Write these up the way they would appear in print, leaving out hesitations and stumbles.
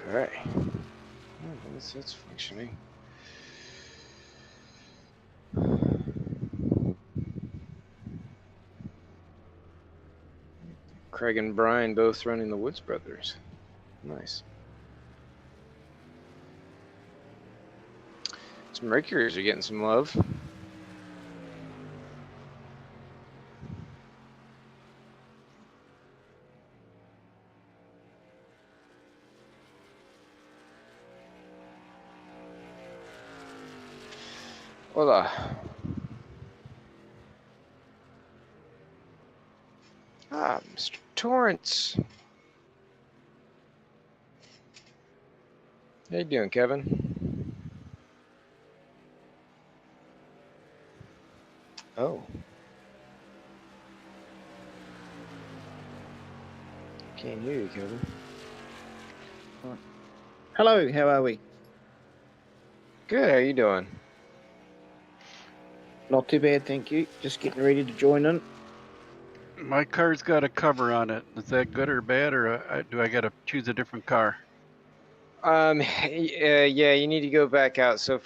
Okay. That's functioning. Craig and Brian both running the Woods Brothers. Nice. Some Mercuries are getting some love. Hola. Ah, Mr. Torrance. How you doing, Kevin? Oh. Can't hear you, Kevin. Hello, how are we? Good, how you doing? Not too bad, thank you. Just getting ready to join in. My car's got a cover on it. Is that good or bad, or do I got to choose a different car? Yeah, you need to go back out. So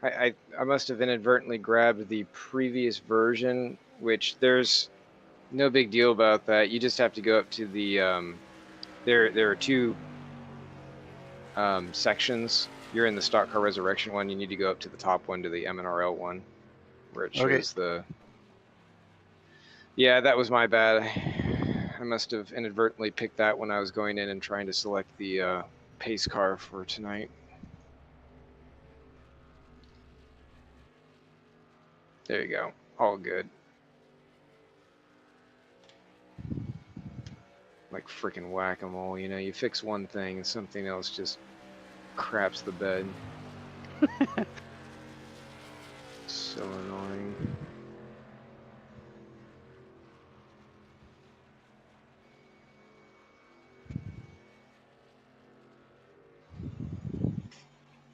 I must have inadvertently grabbed the previous version, which there's no big deal about that. You just have to go up to the, there are two sections. You're in the stock car resurrection one. You need to go up to the top one, to the MNRL one, where it shows the. Yeah, that was my bad. I must have inadvertently picked that when I was going in and trying to select the pace car for tonight. There you go. All good. Like freaking whack-a-mole, you know, you fix one thing and something else just craps the bed. So annoying.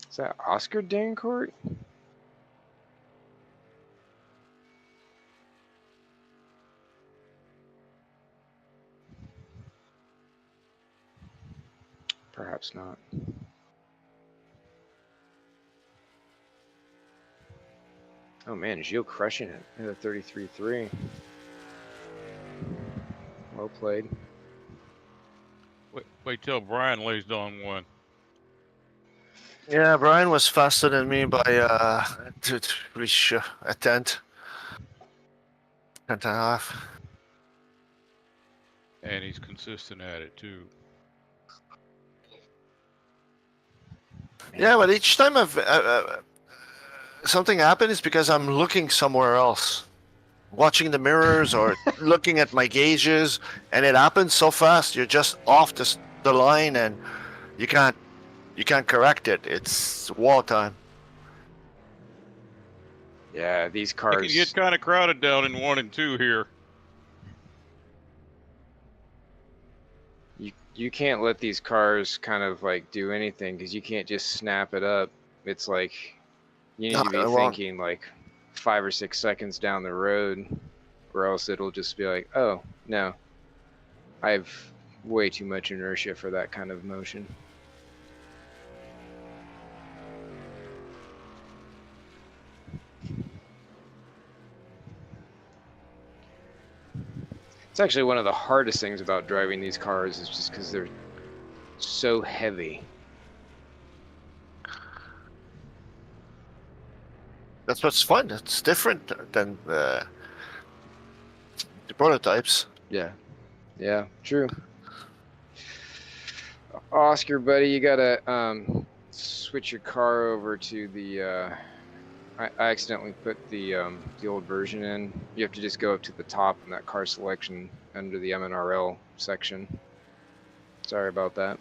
Is that Oscar Dancourt? Perhaps not. Oh man, Gilles crushing it at a 33.3. Well played. Wait till Brian lays on one. Yeah, Brian was faster than me by to reach a tenth and a half. And he's consistent at it too. Yeah, but each time something happens because I'm looking somewhere else, watching the mirrors or looking at my gauges, and it happens so fast. You're just off the line, and you can't correct it. It's war time. Yeah, these It cars. can get kind of crowded down in 1 and 2 here. You can't let these cars kind of like do anything because you can't just snap it up. It's like you need to be thinking like 5 or 6 seconds down the road, or else it'll just be like, oh no, I have way too much inertia for that kind of motion. It's actually one of the hardest things about driving these cars is just because they're so heavy. That's what's fun. It's different than the prototypes. Yeah, true. Oscar, buddy, you gotta switch your car over to the. I accidentally put the old version in. You have to just go up to the top in that car selection under the MNRL section. Sorry about that.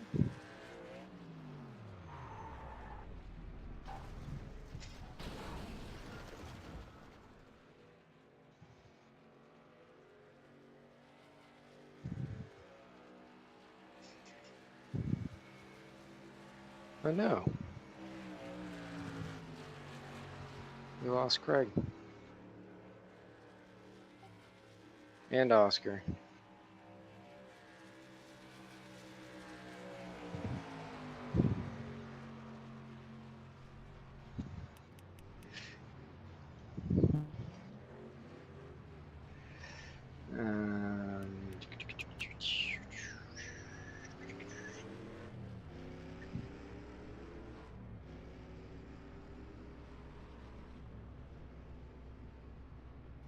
Oh no. We lost Craig. And Oscar.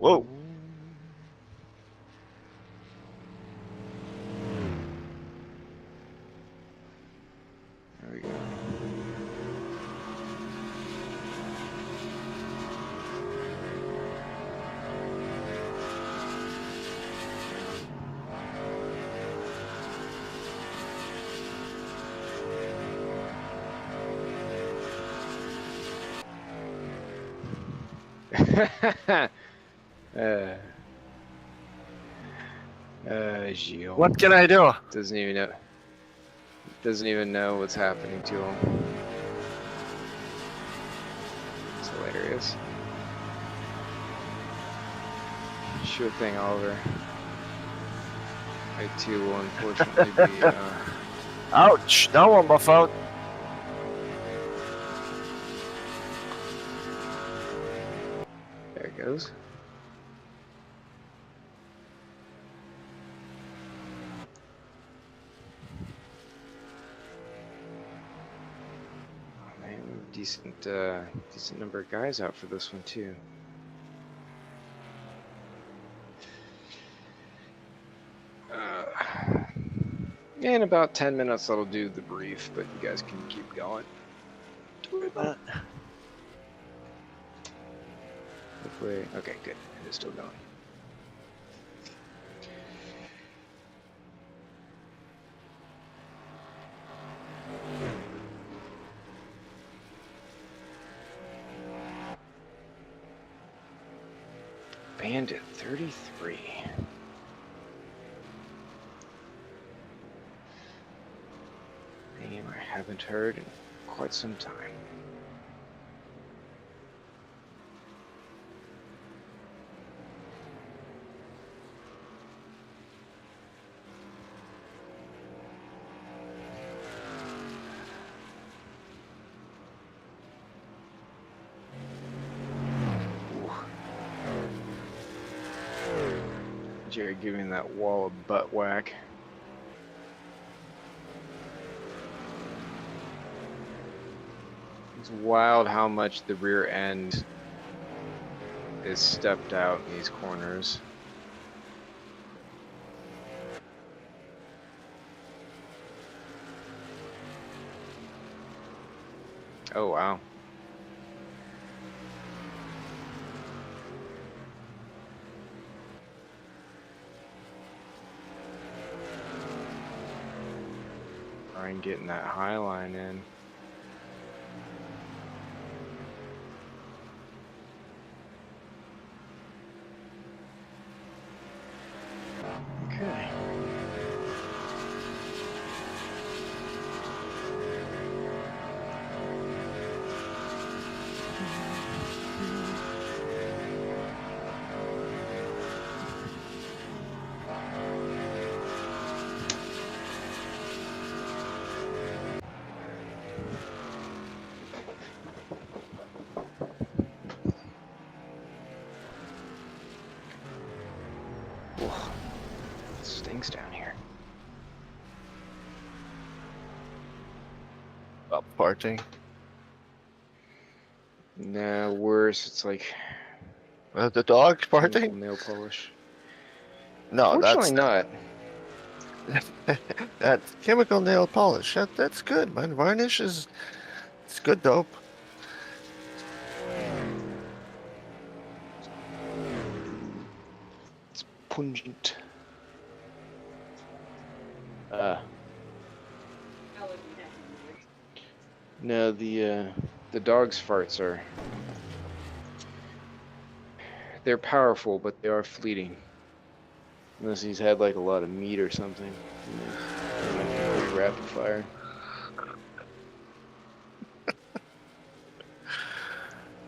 Whoa. There we go. Gio What can I do? doesn't even know what's happening to him. It's hilarious. Sure thing, Oliver. I too will unfortunately be. Ouch! Now I'm off out. There it goes. Oh, man, we have decent number of guys out for this one too. In about 10 minutes, I'll do the brief, but you guys can keep going. Don't worry about it. Hopefully, okay, good. It is still going. Bandit 33. Name I haven't heard in quite some time. Jerry giving that wall a butt whack. It's wild how much the rear end is stepped out in these corners. Oh wow. Brian getting that high line in. Okay. It stinks down here. Up parting. No, worse. It's like The dog chemical parting? nail polish. No, Fortunately not. that's chemical nail polish. That's good, man. Varnish is it's good dope. It's pungent. No, the dog's farts they're powerful, but they are fleeting. Unless he's had like a lot of meat or something. They might be pretty rapid fire.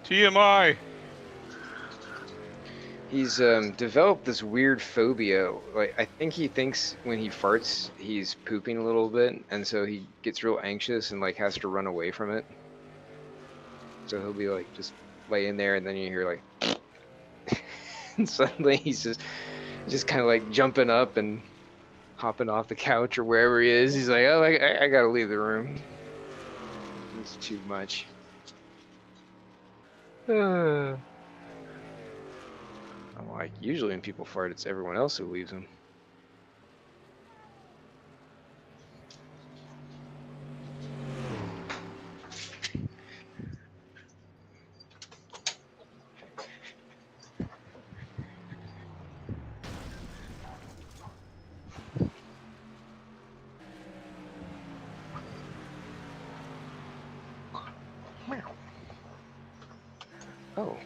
TMI. He's developed this weird phobia. Like I think he thinks when he farts he's pooping a little bit, and so he gets real anxious and like has to run away from it. So he'll be like just laying there, and then you hear like, and suddenly he's just kind of like jumping up and hopping off the couch or wherever he is. He's like, oh, I gotta leave the room. It's too much. I'm like, usually when people fart, it's everyone else who leaves them. Oh.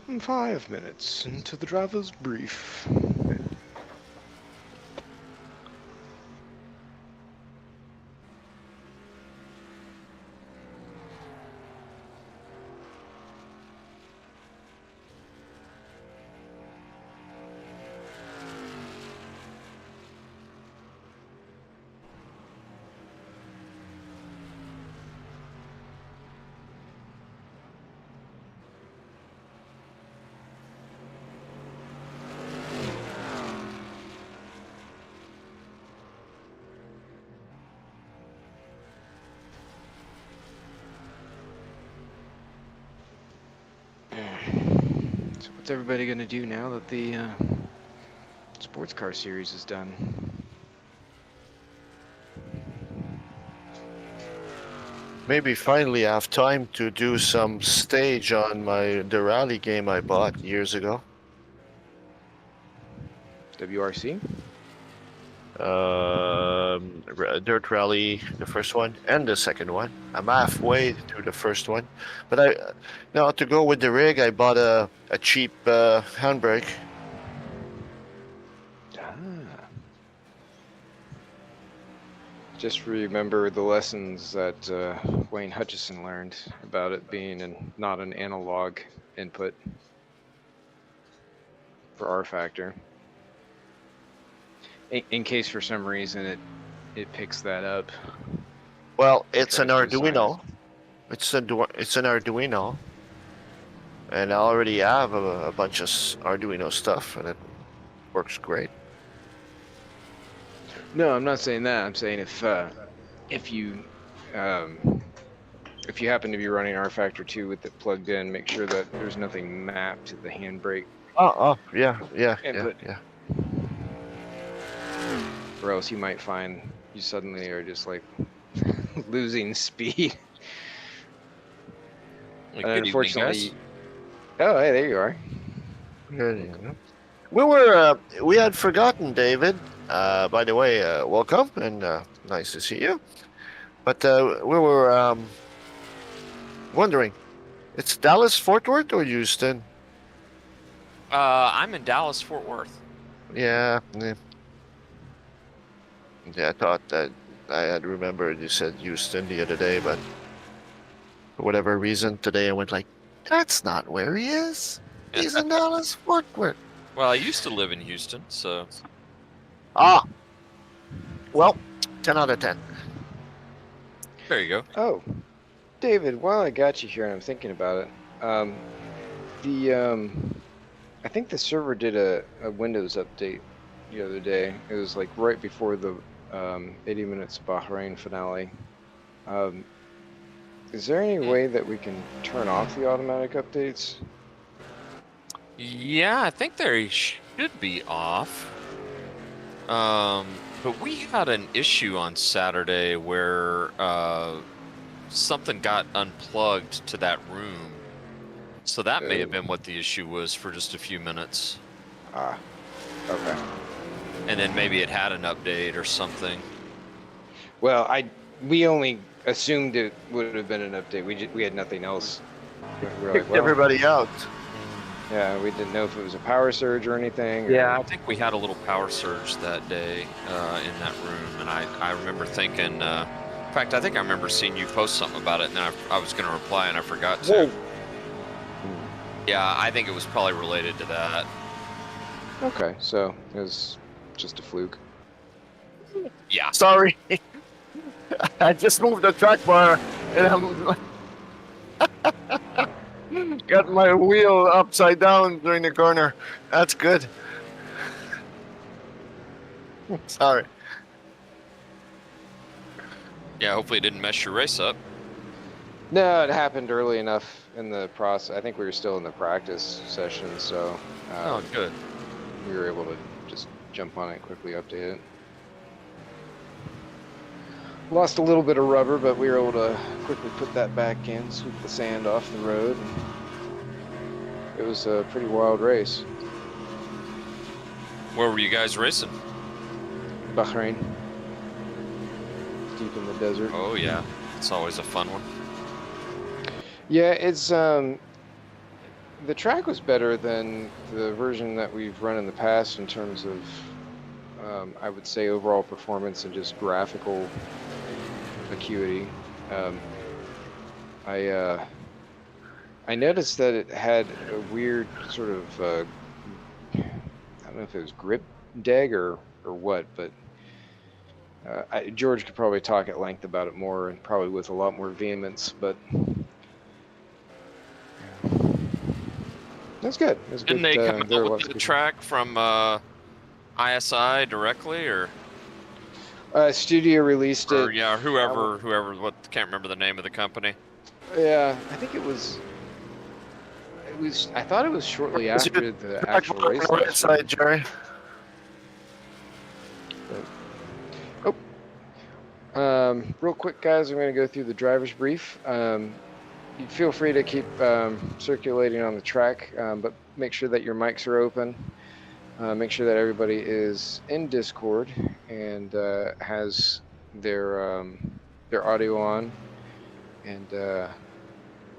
And 5 minutes into the driver's brief. So what's everybody gonna do now that the sports car series is done? Maybe finally I have time to do some stage on the rally game I bought years ago. WRC? Dirt Rally, the first one and the second one. I'm halfway through the first one, but now to go with the rig, I bought a cheap handbrake. Ah. Just remember the lessons that Wayne Hutchison learned about it being not an analog input for R factor. In case for some reason it picks that up. Well, it's an Tries to design Arduino. It's an Arduino, and I already have a bunch of Arduino stuff, and it works great. No, I'm not saying that. I'm saying if you happen to be running R Factor 2 with it plugged in, make sure that there's nothing mapped to the handbrake Yeah. input. Or else you might find you suddenly are just like losing speed. Good evening, Unfortunately, guys. oh hey, there you are. We had forgotten, David. By the way, welcome and nice to see you. But we were wondering, it's Dallas, Fort Worth, or Houston? I'm in Dallas, Fort Worth. Yeah, I thought that I had remembered you said Houston the other day, but for whatever reason today I went like, that's not where he is. He's in Dallas, Fort Worth. Well, I used to live in Houston, so. Ah, well, 10 out of 10. There you go. Oh, David, while I got you here and I'm thinking about it, I think the server did a Windows update the other day. It was like right before the 80 Minutes Bahrain finale. Is there any way that we can turn off the automatic updates? Yeah, I think they should be off. But we had an issue on Saturday where something got unplugged to that room. So that may have been what the issue was for just a few minutes. Ah, okay. And then maybe it had an update or something. Well, we only assumed it would have been an update. We had nothing else. We were like, Kicked well, everybody out. Yeah, we didn't know if it was a power surge or anything. Or... Yeah, I think we had a little power surge that day in that room, and I remember thinking. In fact, I think I remember seeing you post something about it, and then I was going to reply, and I forgot to. Whoa. Yeah, I think it was probably related to that. Okay, so it was just a fluke. Yeah. Sorry. I just moved the track bar and I'm got my wheel upside down during the corner. That's good. Sorry. Yeah, hopefully it didn't mess your race up. No, it happened early enough in the process. I think we were still in the practice session, so Oh, good. we were able to just jump on it, quickly update it. Lost a little bit of rubber, but we were able to quickly put that back in, sweep the sand off the road. It was a pretty wild race. Where were you guys racing? Bahrain. Deep in the desert. Oh yeah, it's always a fun one. Yeah, it's the track was better than the version that we've run in the past in terms of I would say overall performance and just graphical acuity. I noticed that it had a weird sort of I don't know if it was grip deg or what, but George could probably talk at length about it more and probably with a lot more vehemence, but that's good. That's Didn't good. they come there out was with the good- track from ISI directly, or Studio released it. yeah, or whoever? What? Can't remember the name of the company. Yeah, I think it was. I thought it was shortly Is it after the Track actual bar on race. the right side, Jerry. Real quick, guys, I'm going to go through the driver's brief. You feel free to keep circulating on the track, but make sure that your mics are open. Make sure that everybody is in Discord and has their audio on, and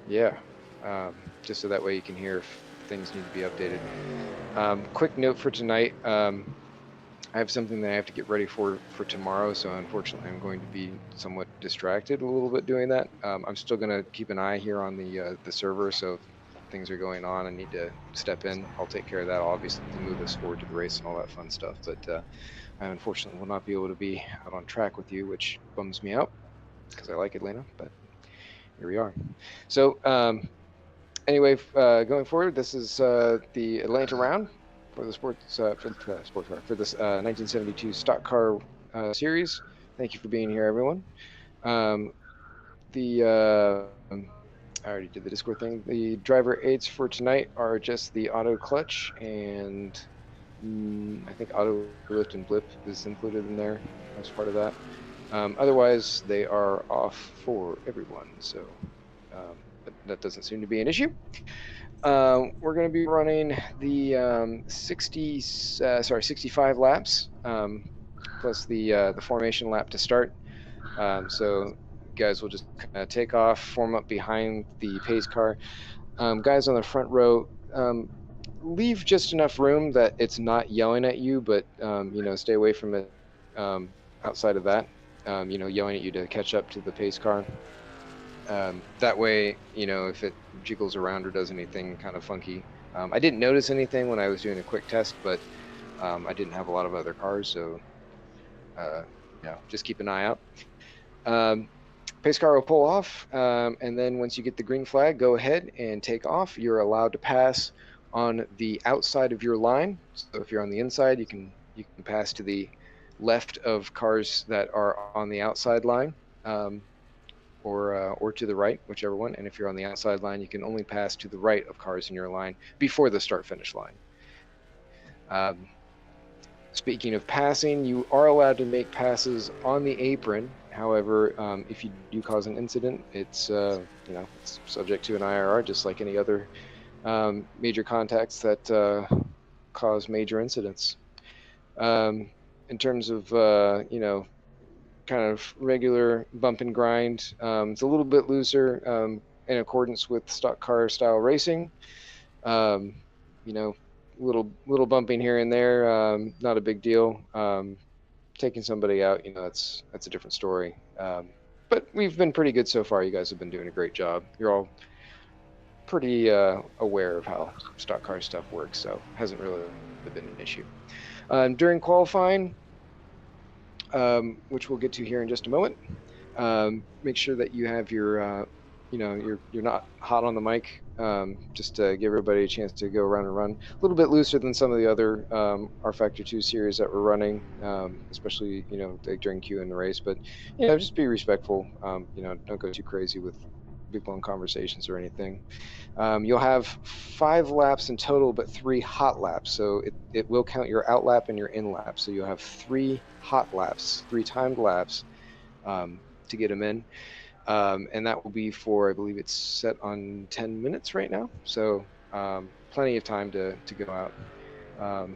yeah, just so that way you can hear if things need to be updated. Quick note for tonight. I have something that I have to get ready for tomorrow, so unfortunately I'm going to be somewhat distracted a little bit doing that. I'm still going to keep an eye here on the server, so if things are going on and need to step in, I'll take care of that. I'll obviously move us forward to the race and all that fun stuff, but I unfortunately will not be able to be out on track with you, which bums me out because I like Atlanta, but here we are. So anyway, going forward, this is the Atlanta round for the sports for this 1972 stock car series. Thank you for being here, everyone. I already did the Discord thing. The driver aids for tonight are just the auto clutch and I think auto lift and blip is included in there as part of that. Otherwise, they are off for everyone. So, but that doesn't seem to be an issue. We're going to be running the 65 laps plus the formation lap to start. So guys will just kind of take off, form up behind the pace car. Guys on the front row, leave just enough room that it's not yelling at you, but you know, stay away from it outside of that. You know, yelling at you to catch up to the pace car. That way, you know, if it jiggles around or does anything kind of funky. I didn't notice anything when I was doing a quick test, but I didn't have a lot of other cars, so yeah, just keep an eye out. Pace car will pull off, and then once you get the green flag, go ahead and take off. You're allowed to pass on the outside of your line. So if you're on the inside, you can pass to the left of cars that are on the outside line. Or to the right, whichever one. And if you're on the outside line, you can only pass to the right of cars in your line before the start-finish line. Speaking of passing, you are allowed to make passes on the apron. However, if you do cause an incident, it's you know, it's subject to an IRR, just like any other major contacts that cause major incidents. In terms of you know, kind of regular bump and grind. It's a little bit looser in accordance with stock car style racing. you know, little bumping here and there, not a big deal. Taking somebody out, you know, that's a different story. But we've been pretty good so far. You guys have been doing a great job. You're all pretty aware of how stock car stuff works, so hasn't really been an issue. During qualifying, which we'll get to here in just a moment, make sure that you have your, you know, you're not hot on the mic, just to give everybody a chance to go around and run. A little bit looser than some of the other R Factor 2 series that we're running, especially, you know, during Q in the race. But, you know, just be respectful. You know, don't go too crazy with big long conversations or anything. You'll have 5 laps in total, but 3 hot laps. So it will count your out lap and your in lap. So you'll have 3 hot laps, 3 timed laps to get them in. And that will be for, I believe it's set on 10 minutes right now. So plenty of time to go out. Or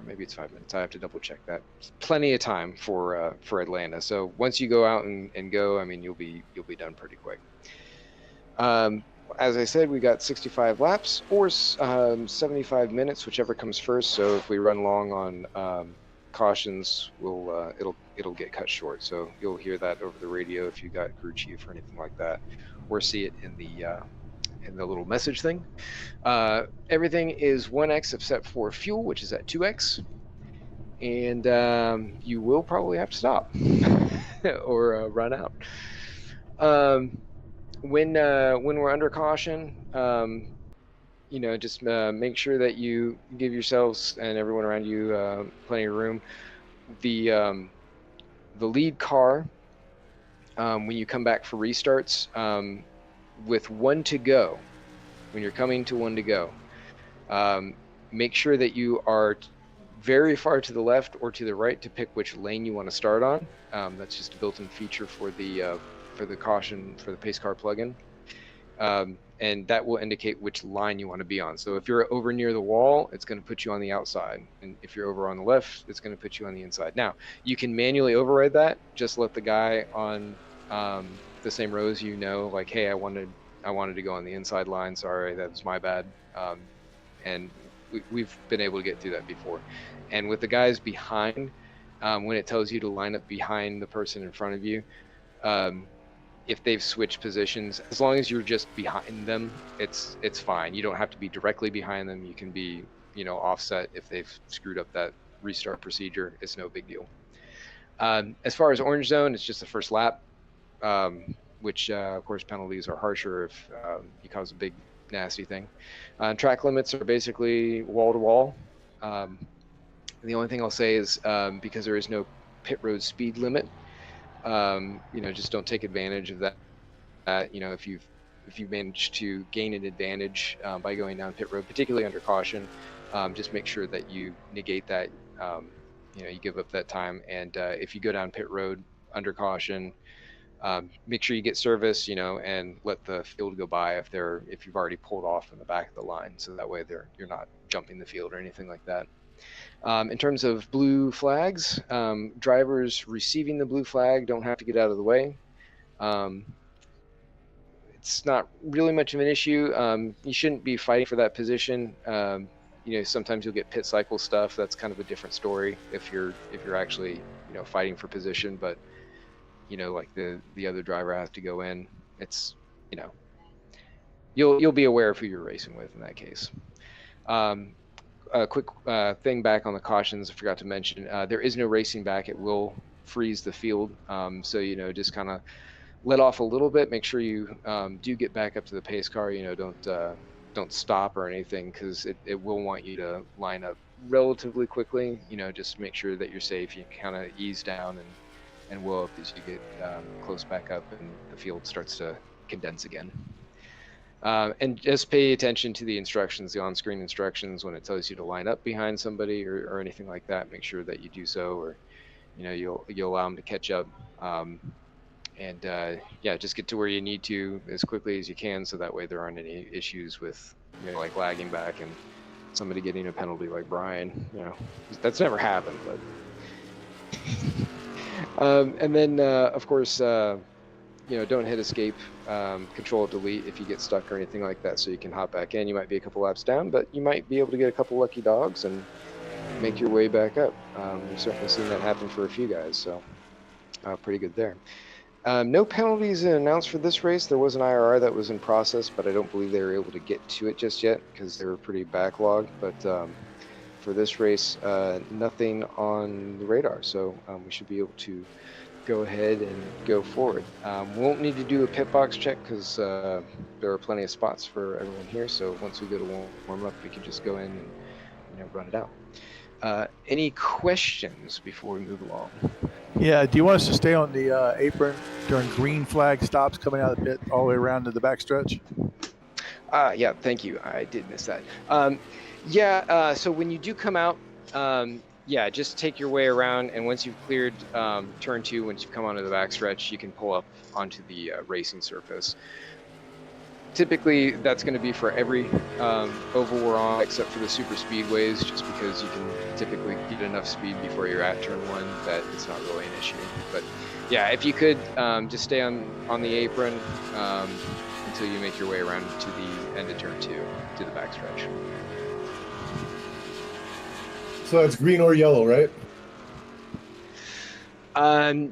maybe it's 5 minutes. I have to double check that. Plenty of time for Atlanta. So once you go out and go, I mean, you'll be done pretty quick. As I said, we got 65 laps or 75 minutes, whichever comes first. So if we run long on cautions, we'll it'll get cut short. So you'll hear that over the radio if you got crew chief or anything like that, or see it in the little message thing. Everything is 1x except for fuel, which is at 2x, and you will probably have to stop or run out. When we're under caution, you know, just make sure that you give yourselves and everyone around you plenty of room. The lead car, when you come back for restarts, with 1 to go, when you're coming to 1 to go, make sure that you are very far to the left or to the right to pick which lane you want to start on. That's just a built-in feature for the caution, for the pace car plugin. And that will indicate which line you want to be on. So if you're over near the wall, it's going to put you on the outside. And if you're over on the left, it's going to put you on the inside. Now, you can manually override that. Just let the guy on the same rows, you know, like, hey, I wanted to go on the inside line. Sorry, that was my bad. And we've been able to get through that before. And with the guys behind, when it tells you to line up behind the person in front of you, if they've switched positions, as long as you're just behind them, it's fine. You don't have to be directly behind them. You can be, you know, offset if they've screwed up that restart procedure. It's no big deal. As far as orange zone, it's just the first lap, which of course penalties are harsher if you cause a big nasty thing. Track limits are basically wall to wall. The only thing I'll say is because there is no pit road speed limit, you know, just don't take advantage of that. You know, if you manage to gain an advantage by going down pit road, particularly under caution, just make sure that you negate that. You know, you give up that time, and if you go down pit road under caution, make sure you get service, you know, and let the field go by if you've already pulled off in the back of the line, so that way you're not jumping the field or anything like that. In terms of blue flags, drivers receiving the blue flag don't have to get out of the way. It's not really much of an issue. You shouldn't be fighting for that position. You know, sometimes you'll get pit cycle stuff. That's kind of a different story if you're actually, you know, fighting for position. But, you know, like the other driver has to go in. It's, you know, you'll be aware of who you're racing with in that case. A quick thing back on the cautions, I forgot to mention, there is no racing back. It will freeze the field. So, you know, just kind of let off a little bit. Make sure you do get back up to the pace car. You know, don't stop or anything, because it will want you to line up relatively quickly. You know, just make sure that you're safe. You kind of ease down and whoa up as you get close back up and the field starts to condense again. And just pay attention to the instructions, the on-screen instructions, when it tells you to line up behind somebody or anything like that. Make sure that you do so, or, you know, you'll allow them to catch up. Yeah, just get to where you need to as quickly as you can, so that way there aren't any issues with, you know, like lagging back and somebody getting a penalty like Brian. You know, that's never happened, but. And then, of course, don't hit escape, control delete if you get stuck or anything like that, so you can hop back in. You might be a couple laps down, but you might be able to get a couple lucky dogs and make your way back up. We've certainly seen that happen for a few guys, so pretty good there. No penalties announced for this race. There was an IRR that was in process, but I don't believe they were able to get to it just yet because they were pretty backlogged. But for this race, nothing on the radar, so we should be able to go ahead and go forward. Won't need to do a pit box check because there are plenty of spots for everyone here. So once we go to warm up, we can just go in and run it out. Any questions before we move along? Yeah, do you want us to stay on the apron during green flag stops coming out of the pit all the way around to the backstretch? Yeah, thank you. I did miss that. So when you do come out, just take your way around, and once you've cleared turn 2, once you've come onto the backstretch, you can pull up onto the racing surface. Typically, that's going to be for every oval we're on, except for the super speedways, just because you can typically get enough speed before you're at turn 1 that it's not really an issue. But yeah, if you could just stay on the apron until you make your way around to the end of turn 2 to the backstretch. So it's green or yellow, right?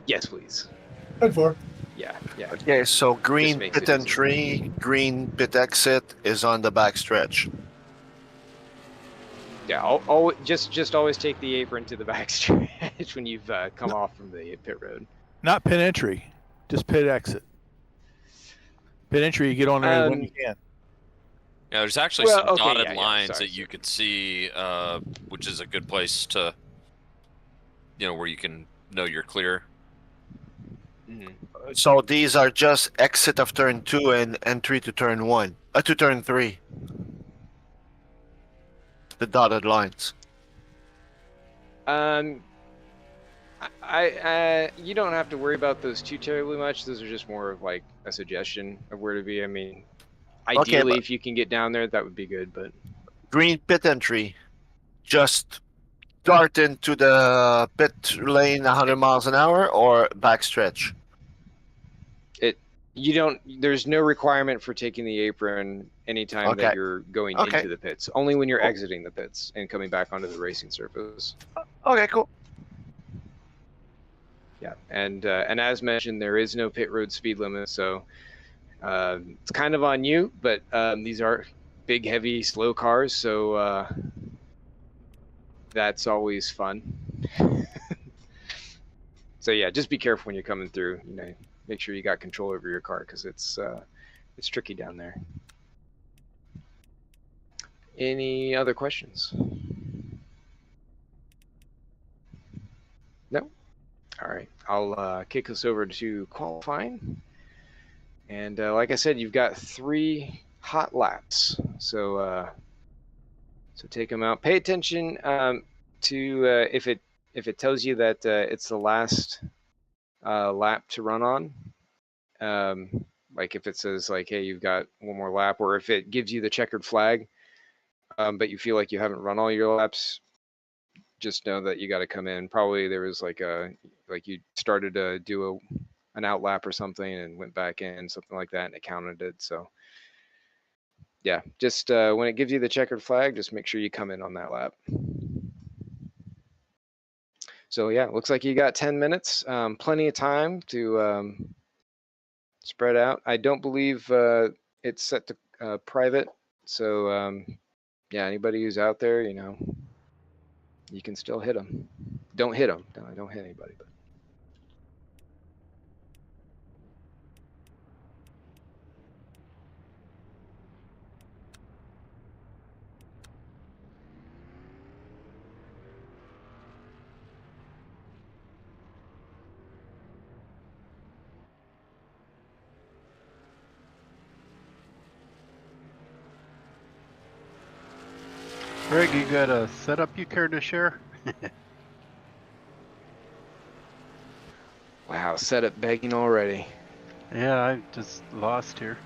Yes, please. 10-4. Yeah. Okay, so green makes pit it entry, green pit exit is on the backstretch. Yeah, just always take the apron to the backstretch when you've come off from the pit road. Not pit entry, just pit exit. Pit entry, you get on there when you can. Yeah, there's actually some dotted lines that you could see, which is a good place to, where you can know you're clear. Mm-hmm. So these are just exit of turn 2 and entry to turn 1, to turn 3. The dotted lines. You don't have to worry about those too terribly much. Those are just more of like a suggestion of where to be. I mean, ideally, if you can get down there, that would be good. But green pit entry, just dart into the pit lane 100 miles an hour or backstretch. There's no requirement for taking the apron anytime that you're going into the pits. Only when you're exiting the pits and coming back onto the racing surface. Okay, cool. Yeah, and as mentioned, there is no pit road speed limit, so it's kind of on you. But these are big, heavy, slow cars, so that's always fun. So yeah, just be careful when you're coming through. Make sure you got control over your car because it's tricky down there. Any other questions? No? All right, I'll kick us over to qualifying. And like I said, you've got 3 hot laps. So take them out. Pay attention to if it tells you that it's the last lap to run on. Like if it says like, hey, you've got one more lap, or if it gives you the checkered flag, but you feel like you haven't run all your laps, just know that you got to come in. Probably there was like you started to do an out lap or something and went back in, something like that, and it counted it. So yeah, just when it gives you the checkered flag, just make sure you come in on that lap. So yeah, looks like you got 10 minutes, plenty of time to spread out. I don't believe it's set to private, so yeah, anybody who's out there, you can still hit them. Don't hit them. No, don't hit anybody. But Greg, you got a setup you care to share? wow, setup begging already. Yeah, I just lost here.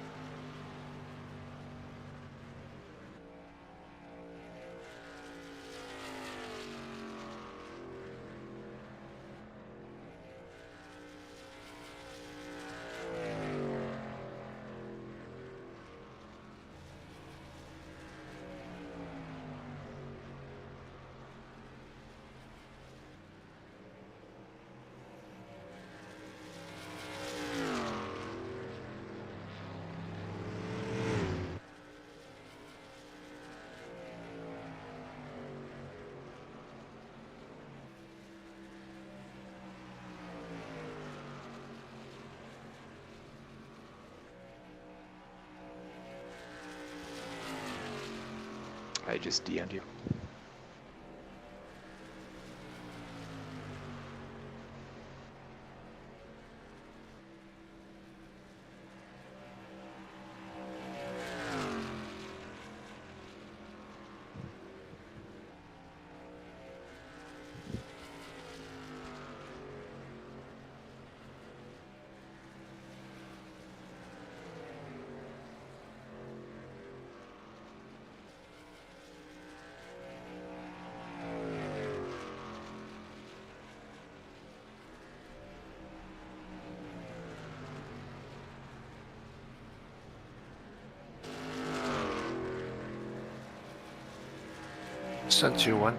I just DM'd you. Sent you one.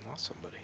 Lost somebody.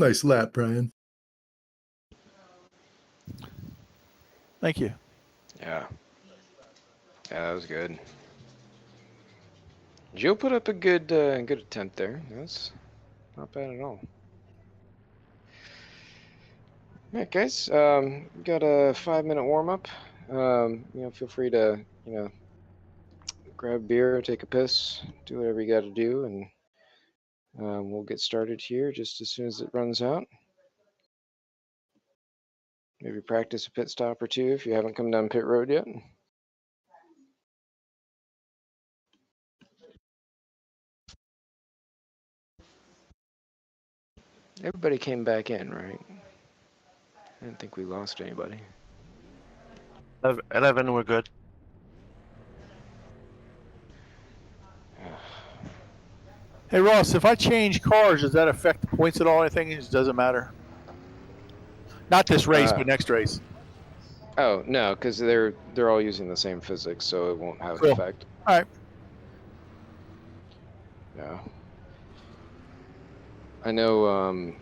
Nice lap, Brian. Thank you. Yeah. Yeah, that was good. Joe put up a good attempt there. That's not bad at all. All right, guys. Got a 5-minute warm up. Feel free to grab a beer, take a piss, do whatever you got to do, and we'll get started here just as soon as it runs out. Maybe practice a pit stop or two if you haven't come down pit road yet. Everybody came back in, right? I didn't think we lost anybody. 11, we're good. Hey Ross, if I change cars, does that affect the points at all? I think it just doesn't matter. Not this race, but next race. Oh no, because they're all using the same physics, so it won't have Cool. an effect. All right. Yeah. I know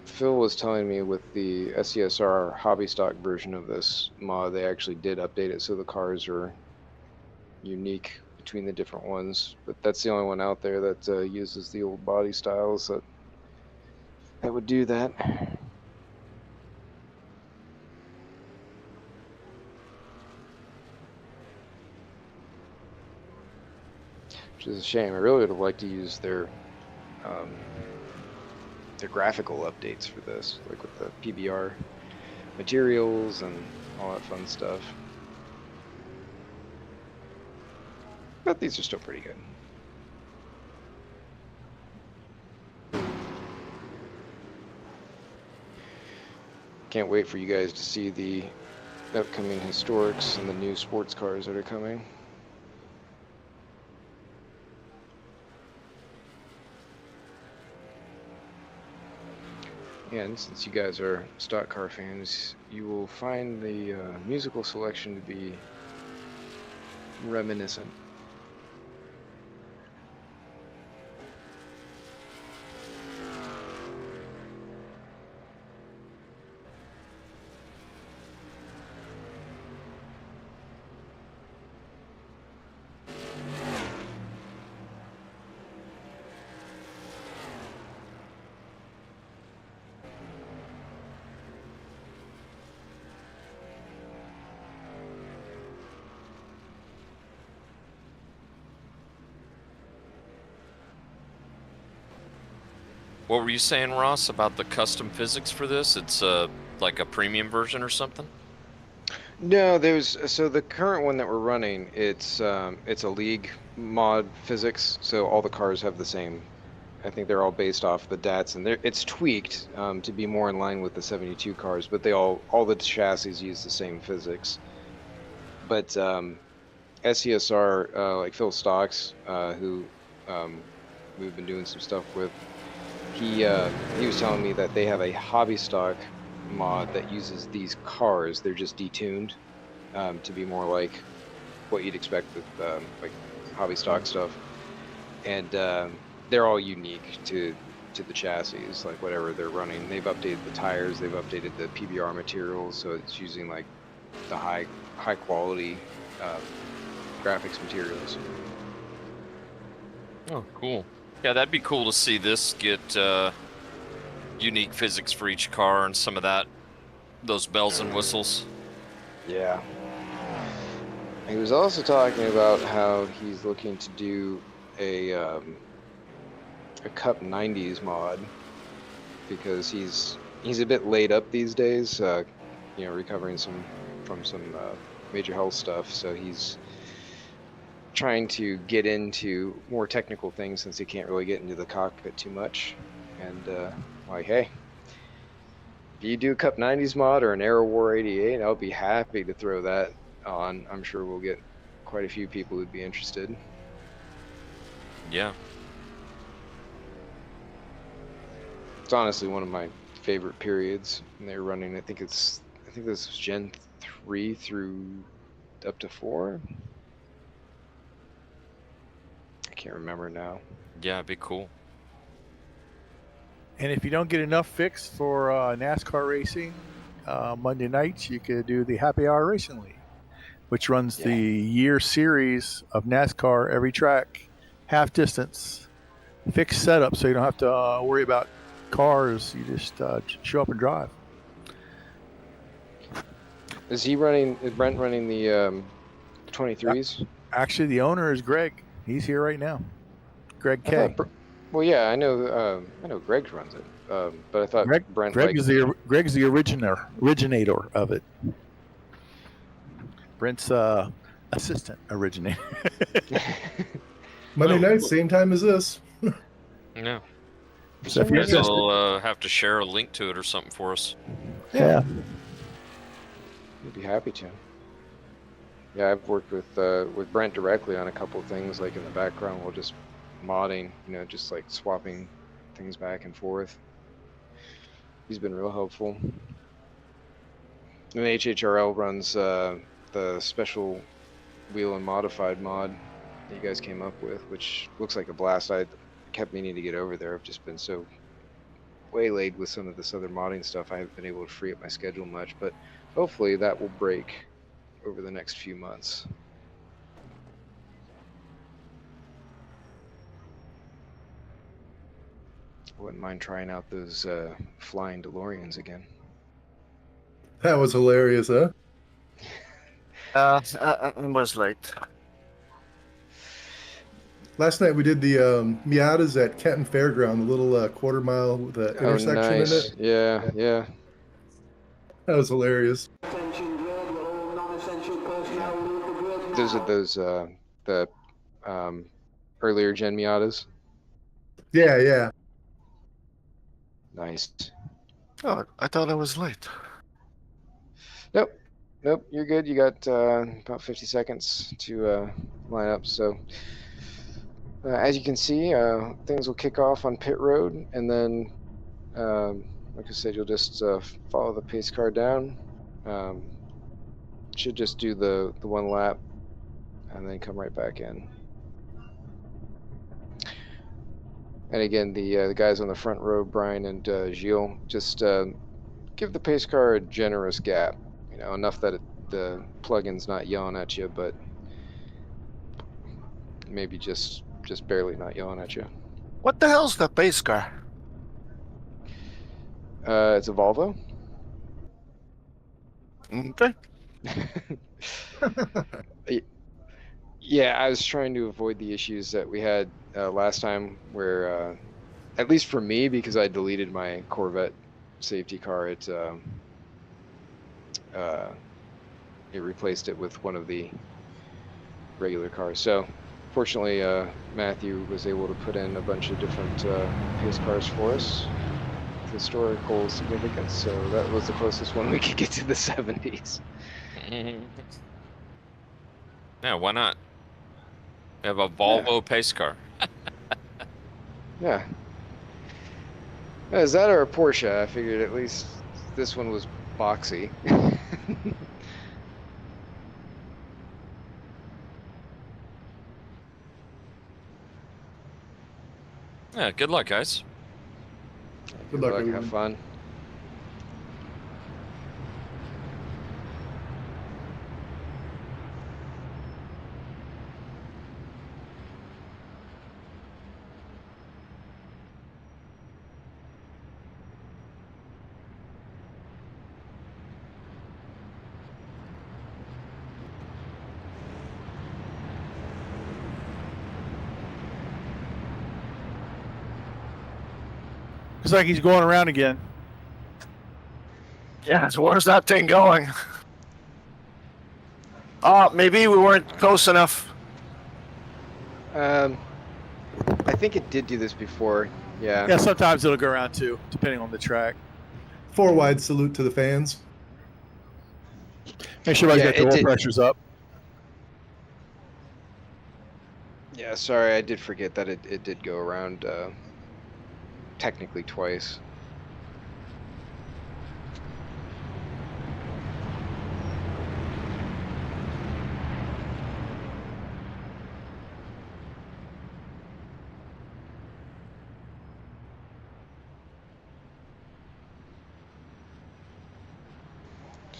Phil was telling me with the SCSR hobby stock version of this mod, they actually did update it so the cars are unique between the different ones. But that's the only one out there that uses the old body styles that would do that. Which is a shame. I really would have liked to use their graphical updates for this, like with the PBR materials and all that fun stuff. But these are still pretty good. Can't wait for you guys to see the upcoming historics and the new sports cars that are coming. And since you guys are stock car fans, you will find the musical selection to be reminiscent. What were you saying, Ross, about the custom physics for this? It's like a premium version or something? No, so the current one that we're running, it's a league mod physics, so all the cars have the same. I think they're all based off the DATs, and it's tweaked to be more in line with the 72 cars, but they all the chassis use the same physics. But SCSR, like Phil Stocks, who we've been doing some stuff with, he was telling me that they have a hobby stock mod that uses these cars. They're just detuned to be more like what you'd expect with like hobby stock stuff, and they're all unique to the chassis, like whatever they're running. They've updated the tires, they've updated the PBR materials, so it's using like the high quality graphics materials. Oh, cool. Yeah, that'd be cool to see this get unique physics for each car and some of those bells and whistles. Yeah. He was also talking about how he's looking to do a Cup 90s mod because he's a bit laid up these days, recovering from some major health stuff. So he's trying to get into more technical things since he can't really get into the cockpit too much. And like, hey, if you do a Cup 90s mod or an Aero War 88, I'll be happy to throw that on. I'm sure we'll get quite a few people who'd be interested. Yeah. It's honestly one of my favorite periods. And they're running, I think this is Gen 3 through up to 4. I can't remember now. Yeah, it'd be cool. And if you don't get enough fixed for NASCAR racing, Monday nights you could do the Happy Hour Racing League, which runs the year series of NASCAR every track, half distance, fixed setup, so you don't have to worry about cars. You just show up and drive. Is Brent running the 23s? Actually, the owner is Greg. He's here right now. Greg K. Well, yeah, I know Greg runs it, but I thought Brent. Greg's the originator of it. Brent's assistant originator. Monday night, same time as this. No. So if You you're guys will have to share a link to it or something for us. Yeah. We'd be happy to. Yeah, I've worked with Brent directly on a couple of things, like in the background, we'll just modding, just like swapping things back and forth. He's been real helpful. And HHRL runs the special wheel and modified mod that you guys came up with, which looks like a blast. I kept meaning to get over there. I've just been so waylaid with some of this other modding stuff. I haven't been able to free up my schedule much, but hopefully that will break over the next few months. I wouldn't mind trying out those flying DeLoreans again. That was hilarious, huh? I was late. Last night we did the Miatas at Kenton Fairground, the little quarter mile with the intersection nice. in it. Yeah. That was hilarious. Those are the earlier gen Miatas. Yeah. Nice. Oh, I thought I was late. Nope, you're good. You got about 50 seconds to line up. So as you can see, things will kick off on pit road, and then like I said, you'll just follow the pace car down. Should just do the one lap and then come right back in. And again, the guys on the front row, Brian and Gilles, just give the pace car a generous gap. Enough that the plugin's not yelling at you, but maybe just barely not yelling at you. What the hell's the pace car? It's a Volvo. Okay. Yeah, I was trying to avoid the issues that we had last time where, at least for me, because I deleted my Corvette safety car, it replaced it with one of the regular cars. So fortunately, Matthew was able to put in a bunch of different pace cars for us with historical significance. So that was the closest one we could get to the 70s. Yeah, why not? We have a Volvo pace car. Yeah. Is that or a Porsche? I figured at least this one was boxy. Yeah, good luck, guys. Good luck, Have everyone. fun. Looks like he's going around again. Yeah, so where's that thing going? Oh, maybe we weren't close enough. I think it did do this before. Yeah. Yeah, sometimes it'll go around too, depending on the track. 4 wide salute to the fans. Make sure I Yeah, get the it oil did. pressures up. Yeah, sorry, I did forget that it did go around technically twice.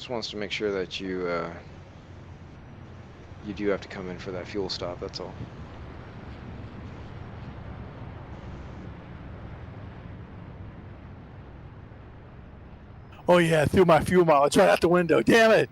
Just wants to make sure that you do have to come in for that fuel stop. That's all. Oh yeah, threw my fuel mileage right out the window. Damn it!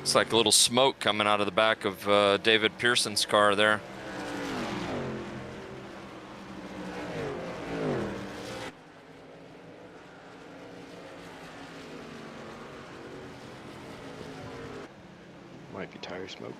It's like a little smoke coming out of the back of David Pearson's car there. Might be tire smoke.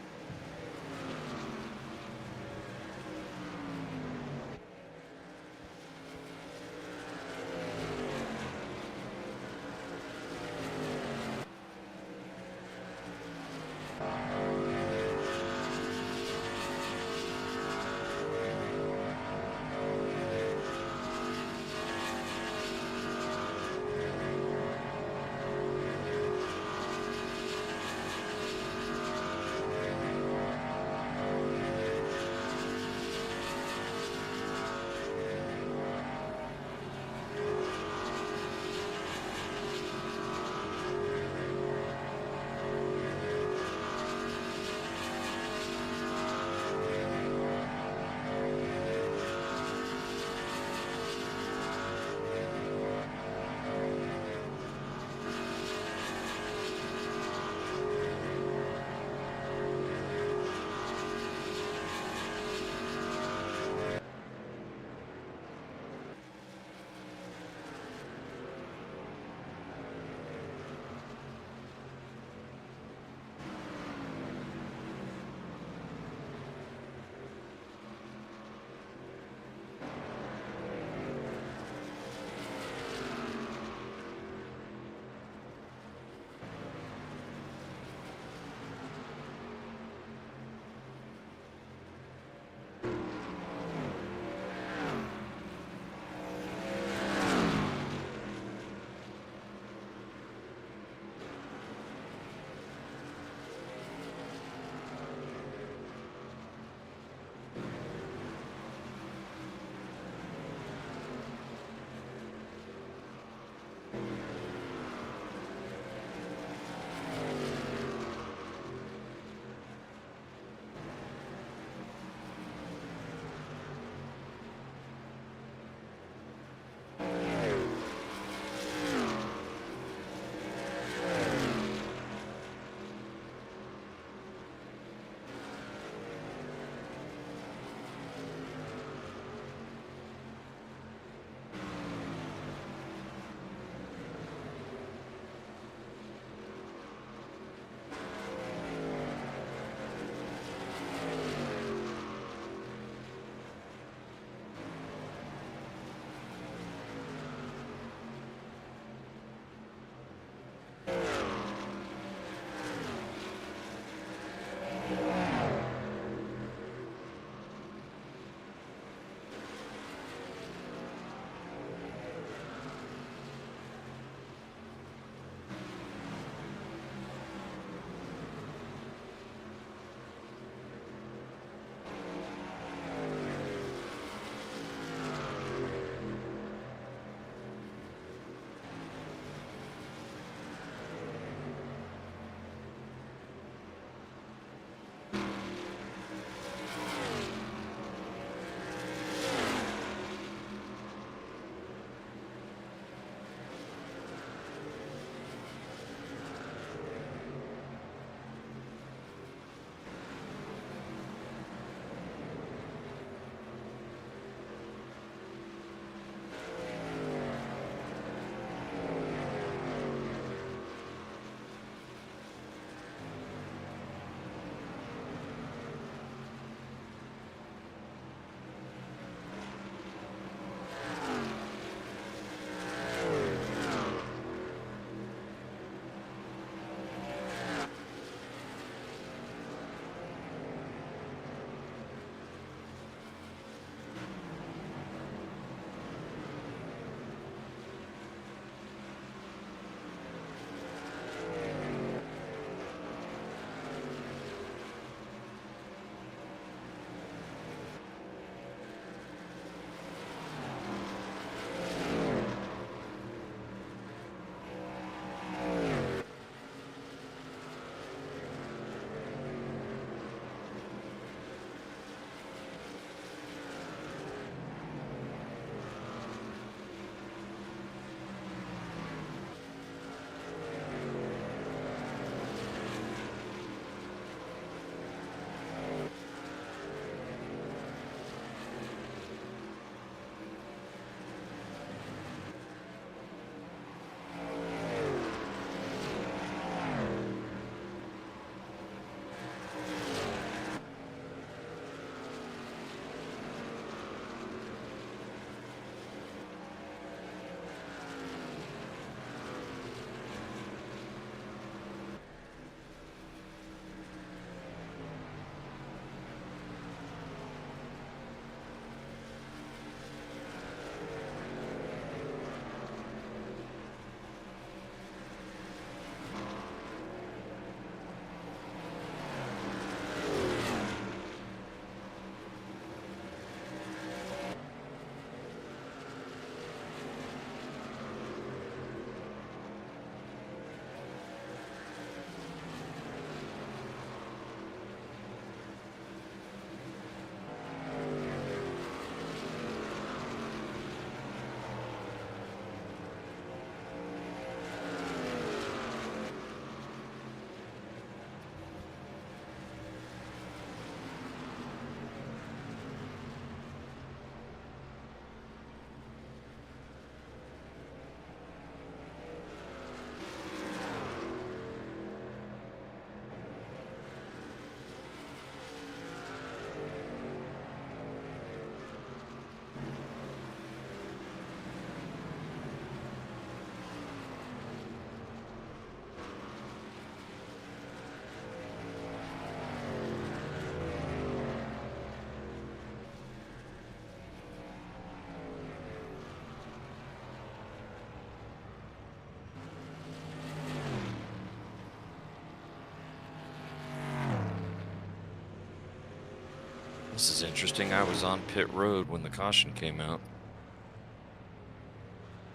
This is interesting. I was on pit road when the caution came out.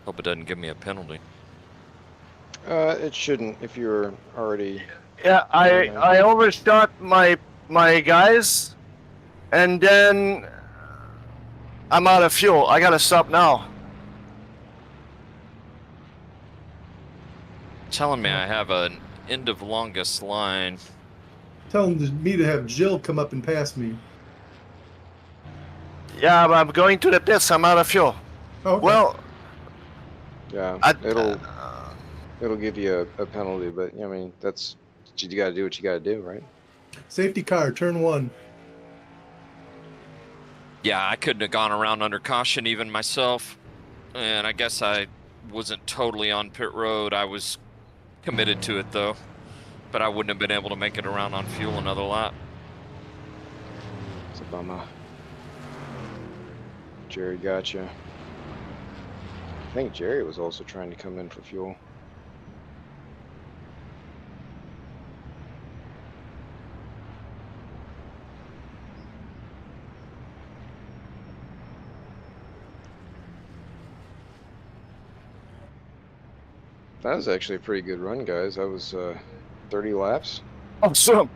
Hope it doesn't give me a penalty. It shouldn't if you're already. Yeah, I overshot my guys, and then I'm out of fuel. I gotta stop now. Telling me I have an end of longest line. Telling me to have Jill come up and pass me. Yeah, but I'm going to the pits. I'm out of fuel. Oh, okay. Well, Yeah, it'll give you a penalty, but I mean that's you got to do what you got to do, right? Safety car, turn 1. Yeah, I couldn't have gone around under caution even myself. And I guess I wasn't totally on pit road. I was committed to it though. But I wouldn't have been able to make it around on fuel another lap. It's a bummer. Jerry got you. I think Jerry was also trying to come in for fuel. That was actually a pretty good run, guys. That was 30 laps. awesome.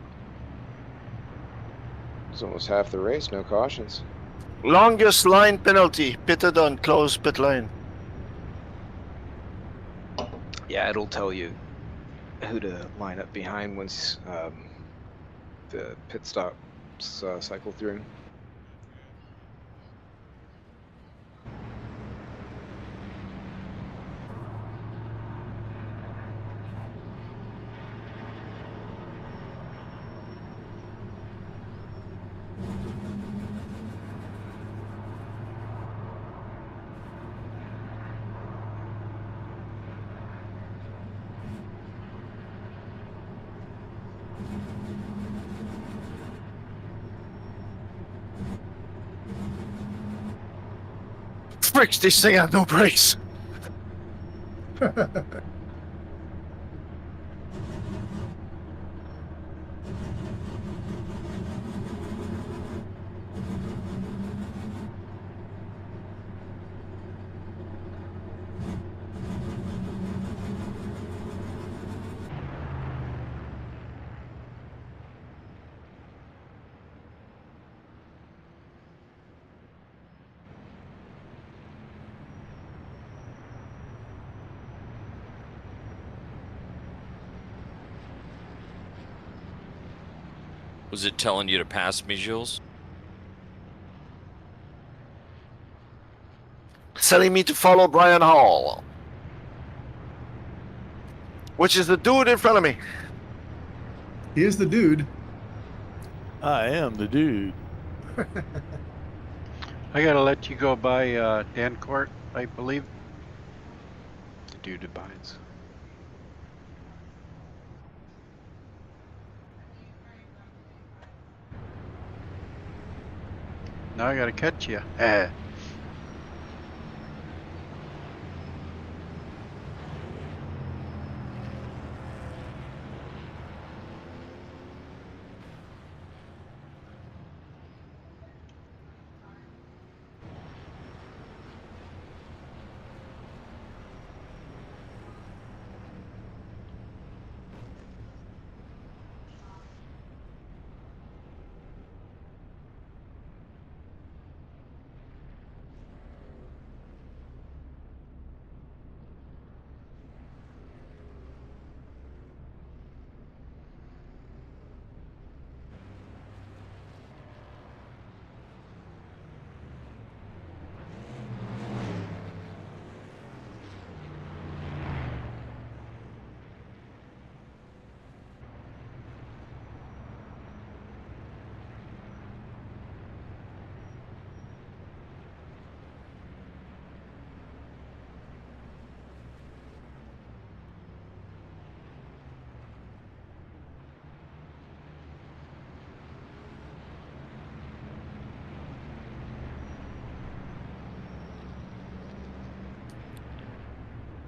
It was almost half the race, no cautions. Longest line penalty. Pitted on closed pit lane. Yeah, it'll tell you who to line up behind once the pit stops cycle through. Fricks, this thing has no brakes. Was it telling you to pass me, Jules? Telling me to follow Brian Hall. Which is the dude in front of me. He is the dude. I am the dude. I gotta let you go by Dancourt, I believe. The dude abides. Now I gotta catch you.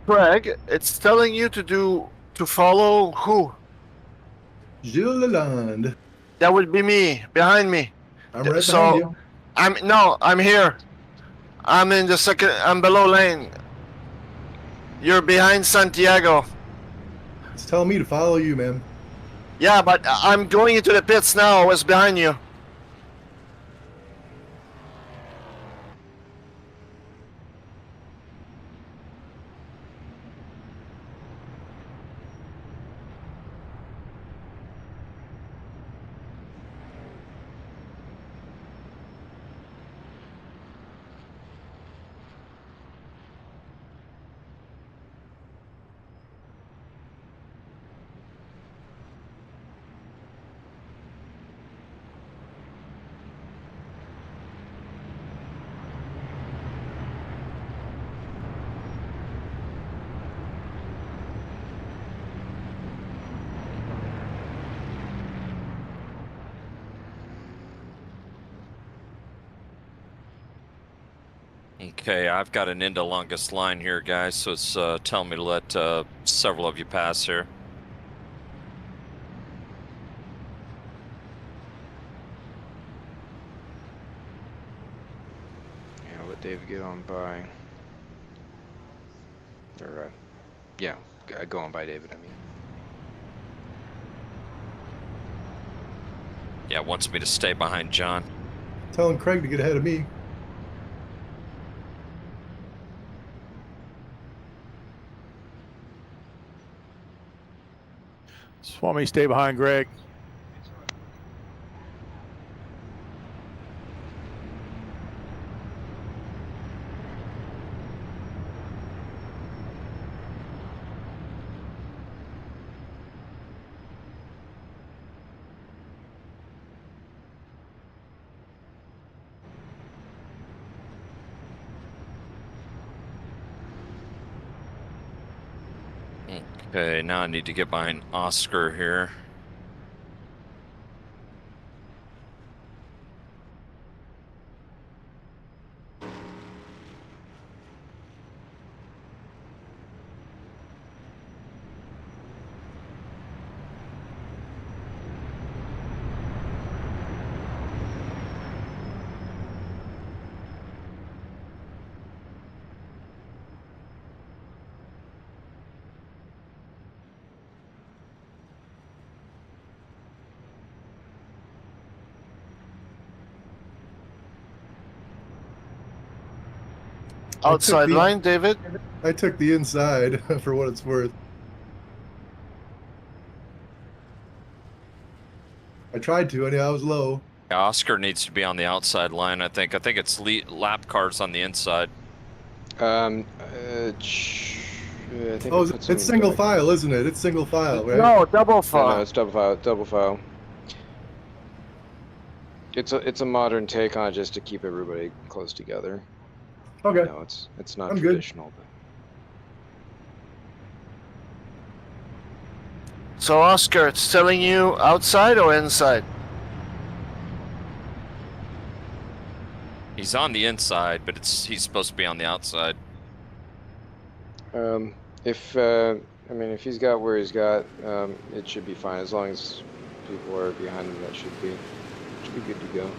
Craig, it's telling you to follow who? Gilles Lalonde. That would be me, behind me. I'm right So- behind you. I'm here. I'm in the second. I'm below lane. You're behind Santiago. It's telling me to follow you, man. Yeah, but I'm going into the pits now. I was behind you. Okay, I've got an into longest line here, guys, so it's telling me to let several of you pass here. Yeah, I'll let David get on by. Or, yeah, go on by David, I mean. Yeah, wants me to stay behind John. Telling Craig to get ahead of me. Swami, stay behind Greg. Okay, now I need to get behind Oscar here. Outside line, David. I took the inside for what it's worth. I tried to, and I was low. Yeah, Oscar needs to be on the outside line, I think. I think it's lap cars on the inside. I think Oh, I put it's some single back. file, isn't it? It's single file, right? No, double No, file. it's double file. Double file. It's a modern take on it just to keep everybody close together. Okay. No, it's not I'm good. traditional. But So Oscar, it's telling you outside or inside? He's on the inside, but he's supposed to be on the outside. if if he's got where he's got, it should be fine as long as people are behind him. That should be good to go.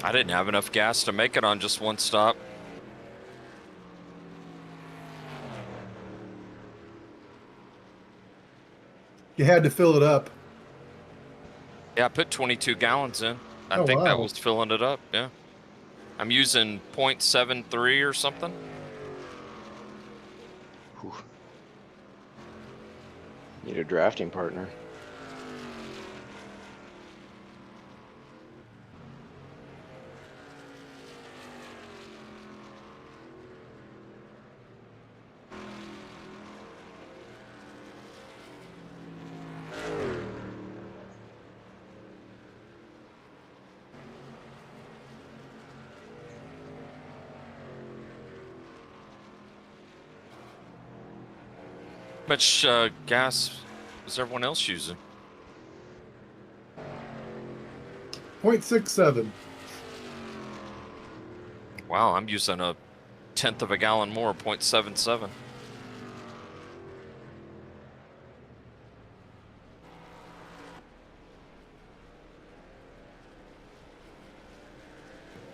I didn't have enough gas to make it on just one stop. You had to fill it up. Yeah, I put 22 gallons in. I Oh, think that wow. was filling it up, yeah. I'm using 0.73 or something. Whew. Need a drafting partner. How much gas was everyone else using? 0.67. Wow, I'm using a 1/10 of a gallon more, 0.77.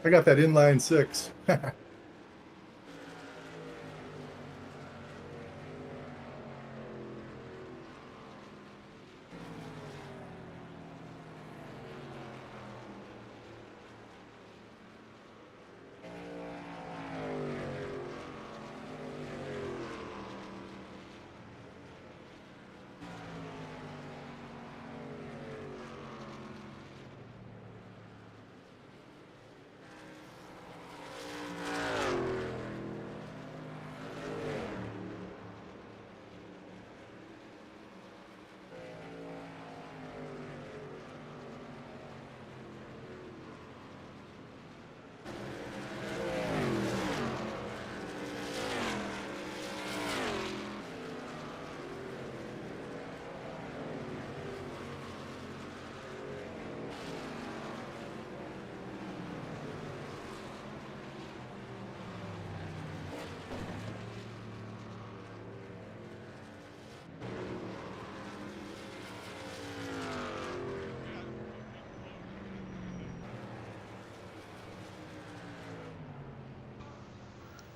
I got that inline 6.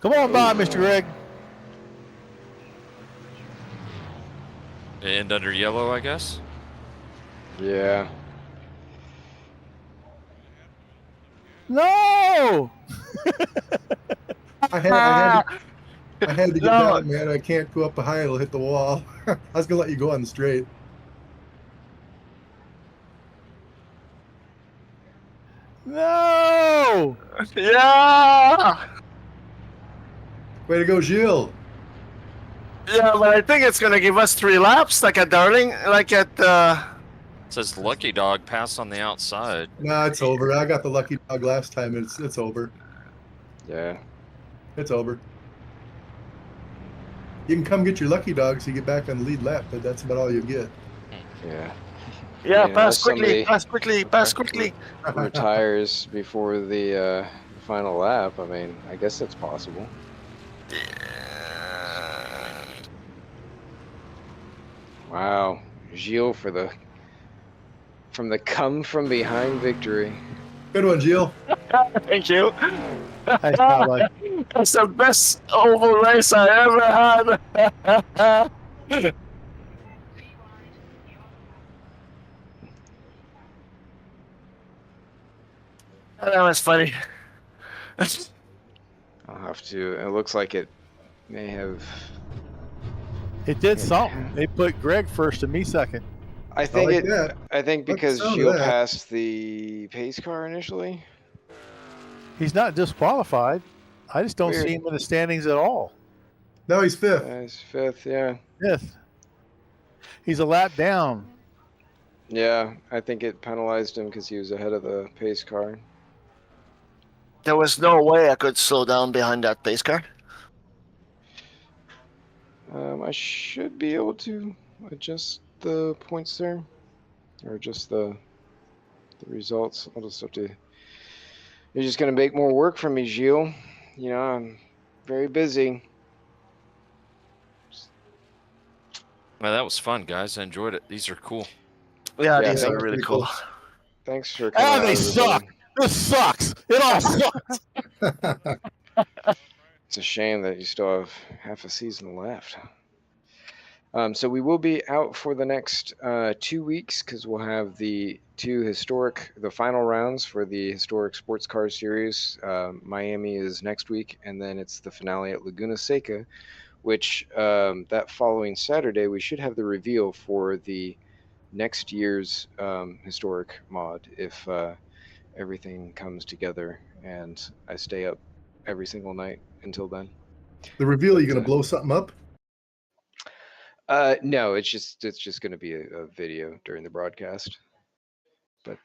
Come on by, Mr. Greg. And under yellow, I guess? Yeah. No! I had to get down, man. I can't go up a high; it'll hit the wall. I was gonna let you go on the straight. No! Yeah! Way to go, Gilles. Yeah, but I think it's gonna give us 3 laps, like at Darling, like at. It says Lucky Dog passed on the outside. Nah, it's over. I got the lucky dog last time. It's over. Yeah. It's over. You can come get your lucky dog so you get back on the lead lap, but that's about all you get. Yeah. Yeah, Yeah, pass quickly, somebody- pass quickly, pass quickly. Retires before the final lap. I mean, I guess that's possible. Wow, Gilles from the come from behind victory. Good one, Gilles. Thank you. Nice job, bud. That's the best oval race I ever had. That was funny. I'll have to. It looks like it may have. It did something. They put Greg first and me second. I think like it. that. I think Like the because sound of Gilles that. passed the pace car initially. He's not disqualified. I just don't Weird. see him in the standings at all. Now he's 5th. He's 5th. Yeah. Fifth. He's a lap down. Yeah. I think it penalized him because he was ahead of the pace car. There was no way I could slow down behind that pace car. I should be able to adjust the points there, or just the results. I'll just have to. You're just gonna make more work for me, Gilles. You know, I'm very busy. Man, that was fun, guys. I enjoyed it. These are cool. Yeah, Yeah, these are thanks. really Pretty cool. cool. Thanks for coming. Ah, out, they everybody. suck. This sucks. It all sucks. It's a shame that you still have half a season left. So we will be out for the next 2 weeks because we'll have the the final rounds for the historic sports car series. Miami is next week, and then it's the finale at Laguna Seca, which that following Saturday we should have the reveal for the next year's historic mod if everything comes together and I stay up every single night until then. The reveal, you gonna blow something up? No, it's just going to be a video during the broadcast, but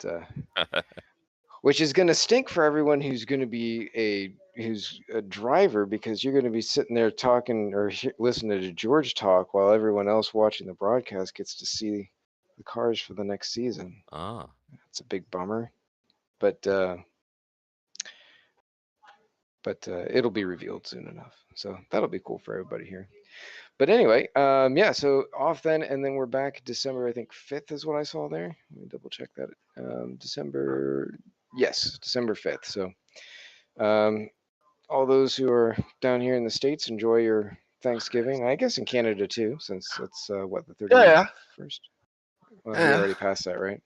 which is going to stink for everyone who's going to be who's a driver, because you're going to be sitting there talking or listening to George talk while everyone else watching the broadcast gets to see the cars for the next season. Ah, It's a big bummer, but it'll be revealed soon enough, so that'll be cool for everybody here. But anyway, yeah, so off then, and then we're back December, I think 5th is what I saw there. Let me double check that. December 5th. So all those who are down here in the States, enjoy your Thanksgiving. I guess in Canada too, since it's what, the 31st? Well, Yeah. we already passed that, right?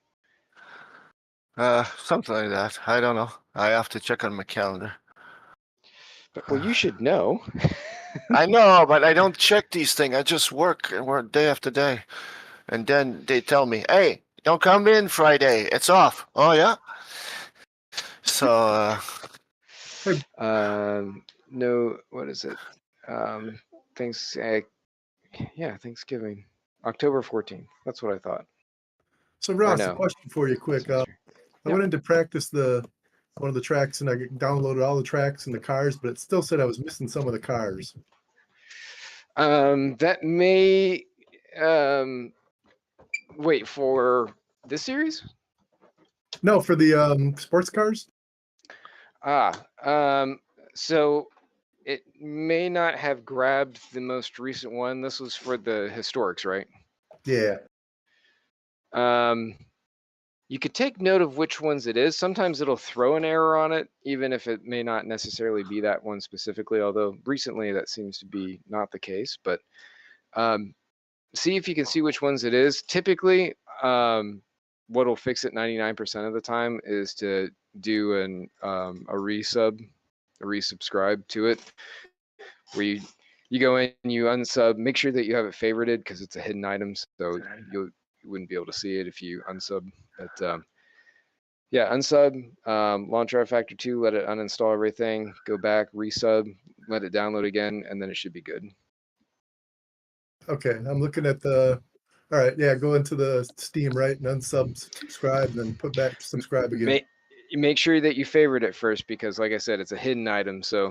Something like that. I don't know. I have to check on my calendar. But, well, you should know. I know, but I don't check these things. I just work and work day after day. And then they tell me, hey, don't come in Friday. It's off. Oh, yeah? So, no, what is it? Thanksgiving. October 14th. That's what I thought. So Ross, no. a question for you quick. Yep. I went in to practice one of the tracks, and I downloaded all the tracks and the cars, but it still said I was missing some of the cars. That may wait for this series? No, for the sports cars. So it may not have grabbed the most recent one. This was for the historics, right? Yeah. You could take note of which ones it is. Sometimes it'll throw an error on it, even if it may not necessarily be that one specifically, although recently that seems to be not the case. But see if you can see which ones it is. Typically, what'll fix it 99% of the time is to do a resubscribe to it, where you go in, you unsub, make sure that you have it favorited because it's a hidden item, so you wouldn't be able to see it if you unsub. But yeah, unsub, launch R-Factor 2, let it uninstall everything, go back, resub, let it download again, and then it should be good. Okay, I'm looking at all right, yeah, go into the Steam, right, and unsubscribe, then put back subscribe again. Make sure that you favorite it first, because like I said, it's a hidden item, so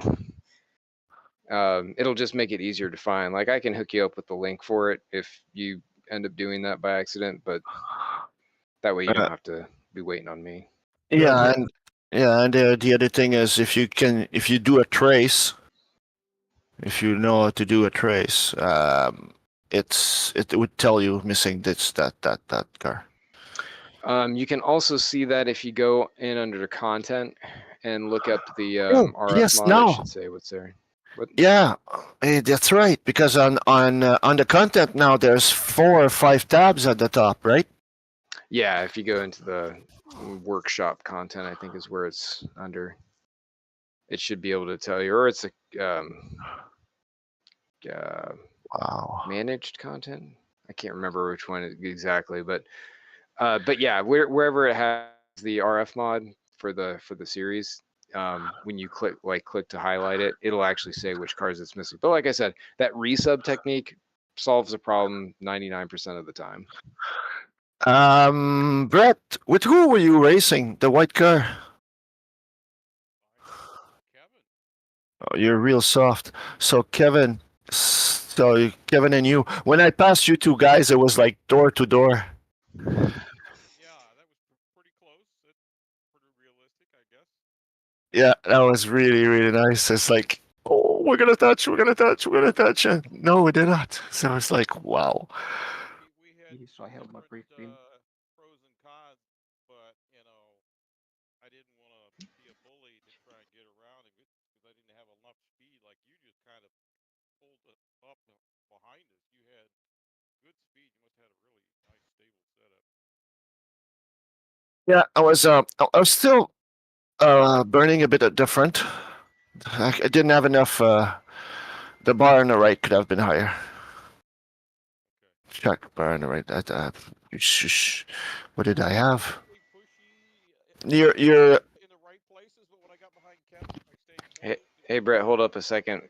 it'll just make it easier to find. Like, I can hook you up with the link for it if you end up doing that by accident, but that way you don't have to be waiting on me. Yeah, and the other thing is, if you do a trace, if you know how to do a trace, it would tell you missing that car. You can also see that if you go in under the content and look up the RF mod, it should say what's there. What? Yeah, that's right. Because on the content now, there's 4 or 5 tabs at the top, right? Yeah, if you go into the workshop content, I think is where it's under. It should be able to tell you, or it's a wow, managed content. I can't remember which one exactly, but yeah, wherever it has the RF mod for the series, when you click to highlight it, it'll actually say which cars it's missing. But like I said, that resub technique solves the problem 99% of the time. Brett, with who were you racing the white car? Kevin. Oh, you're real soft. So Kevin and you, when I passed you two guys, it was like door to door. Yeah, that was pretty close. It's pretty realistic, I guess. Yeah, that was really, really nice. It's like, oh, we're gonna touch. And no, we did not. So it's like, wow. We had So I held my brief different, pros and cons, but I didn't want to good speed. You must have had a really nice, stable setup. Yeah, I was still burning a bit different. I didn't have enough. The bar on the right could have been higher. Okay. Check bar on the right. What did I have? Really pushy You're in the right places, but when I got behind Kevin, I stayed Hey, close. hey, Brett, hold up a second.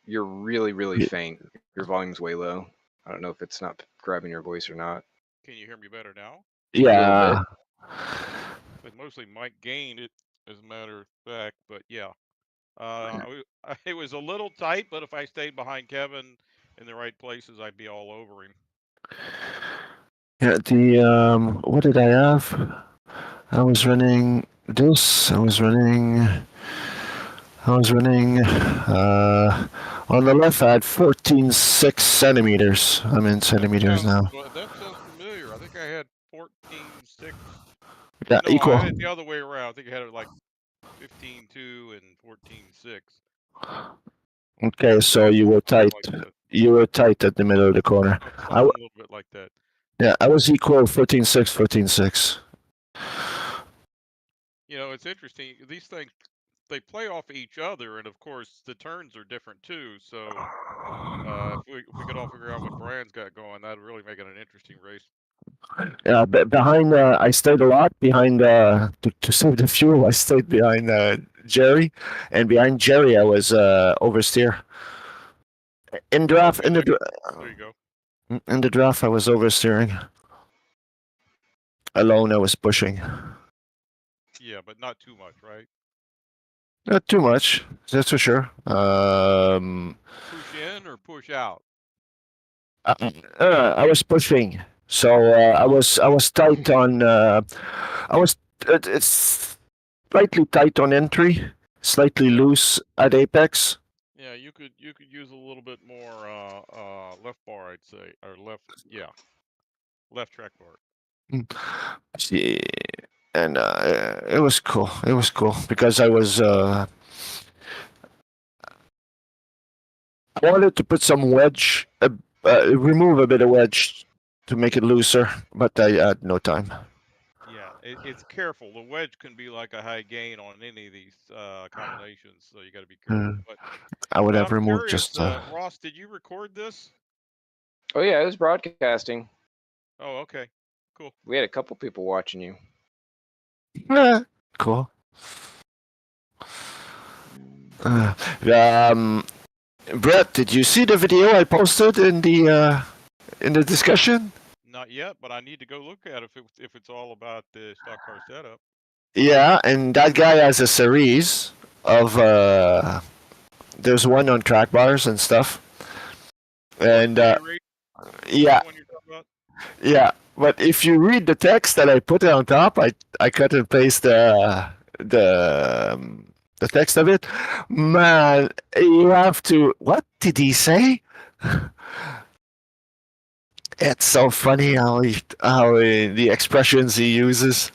You're really, really faint. Your volume's way low. I don't know if it's not grabbing your voice or not. Can you hear me better now? A little bit. yeah. But mostly Mike gained it, as a matter of fact. But yeah, it was a little tight, but if I stayed behind Kevin in the right places, I'd be all over him. Yeah. What did I have? I was running this. I was running. On the left, I had 14.6 centimeters. I'm in centimeters now. That sounds familiar. I think I had 14.6. Yeah, No, equal. I had it the other way around. I think I had it like 15.2 and 14.6. Okay, so you were tight. Like that. You were tight at the middle of the corner. Something a little bit like that. Yeah, I was equal 14.6, 14.6. You know, it's interesting. These things, they play off each other, and of course, the turns are different too. So, if we could all figure out what Brian's got going, that'd really make it an interesting race. Yeah, behind. I stayed a lot behind. To save the fuel, I stayed behind Jerry, and behind Jerry, I was oversteer. In draft, Okay, there you go. in the draft, I was oversteering. Alone, I was pushing. Yeah, but not too much, right? Not too much, that's for sure. Push in or push out? I was pushing, so I was tight on. It's slightly tight on entry, slightly loose at apex. Yeah, you could use a little bit more left bar, I'd say, or left track bar. See, and it was cool. It was cool because I wanted to put some wedge, remove a bit of wedge to make it looser, but I had no time. Yeah, it's careful. The wedge can be like a high gain on any of these combinations, so you got to be careful. I would But have I'm removed curious, just. Ross, did you record this? Oh yeah, it was broadcasting. Oh, okay, cool. We had a couple people watching you. Cool. Brett, did you see the video I posted in the discussion? Not yet, but I need to go look at it if it's all about the stock car setup. Yeah, and that guy has a series of there's one on track bars and stuff. And yeah, yeah. But if you read the text that I put on top, I cut and paste the text of it. Man, you have to. What did he say? It's so funny how the expressions he uses.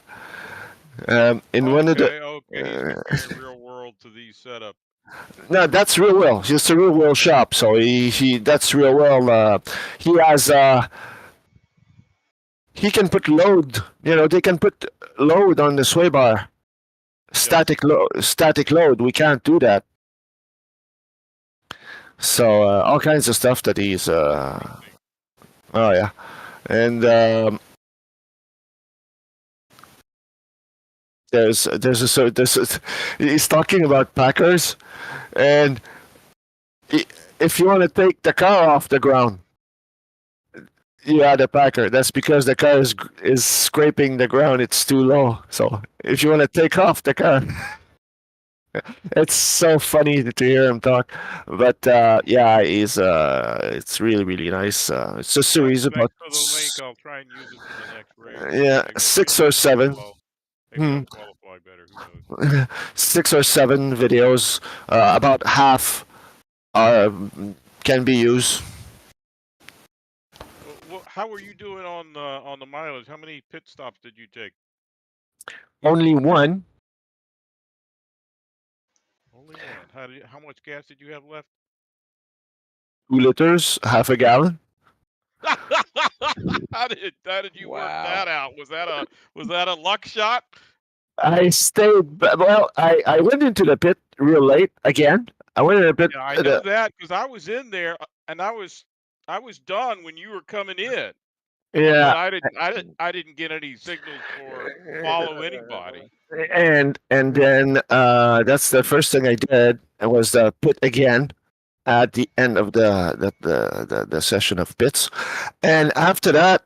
In one of the He's comparing real world to these setups. No, that's real well. Just a real well shop. So he that's real well. He has he can put load. You know, they can put load on the sway bar. Static load. We can't do that. So all kinds of stuff that he's. Oh yeah, and he's talking about Packers, and if you want to take the car off the ground, you add a Packer. That's because the car is scraping the ground. It's too low. So if you want to take off the car. It's so funny to hear him talk, but yeah, it's really nice. It's a series about For the link, I'll try and use it for the next race. Yeah, maybe 6 or 7. Maybe I'll qualify better. Who knows? 6 or 7 videos. About half can be used. Well, how were you doing on the mileage? How many pit stops did you take? Only one. Only one. How much gas did you have left? 2 liters, half a gallon. How did you work Wow. that out? Was that a luck shot? I stayed. Well, I went into the pit real late again. I went in the pit. Yeah, I know that because I was in there and I was done when you were coming in. Yeah, But I didn't get any signals for follow anybody. and then that's the first thing I did. I was pit again at the end of the session of pits, and after that,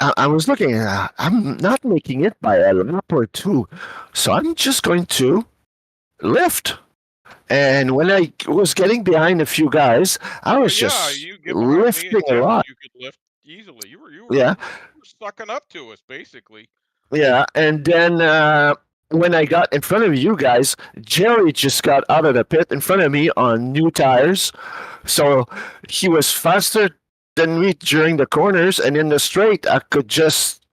I was looking. I'm not making it by a lap or two, so I'm just going to lift. And when I was getting behind a few guys, I was just You get behind me lifting and a Kevin, lot. you could lift easily. You were Yeah, sucking up to us basically. yeah. And then when I got in front of you guys, Jerry just got out of the pit in front of me on new tires. So he was faster than me during the corners, and in the straight, I could just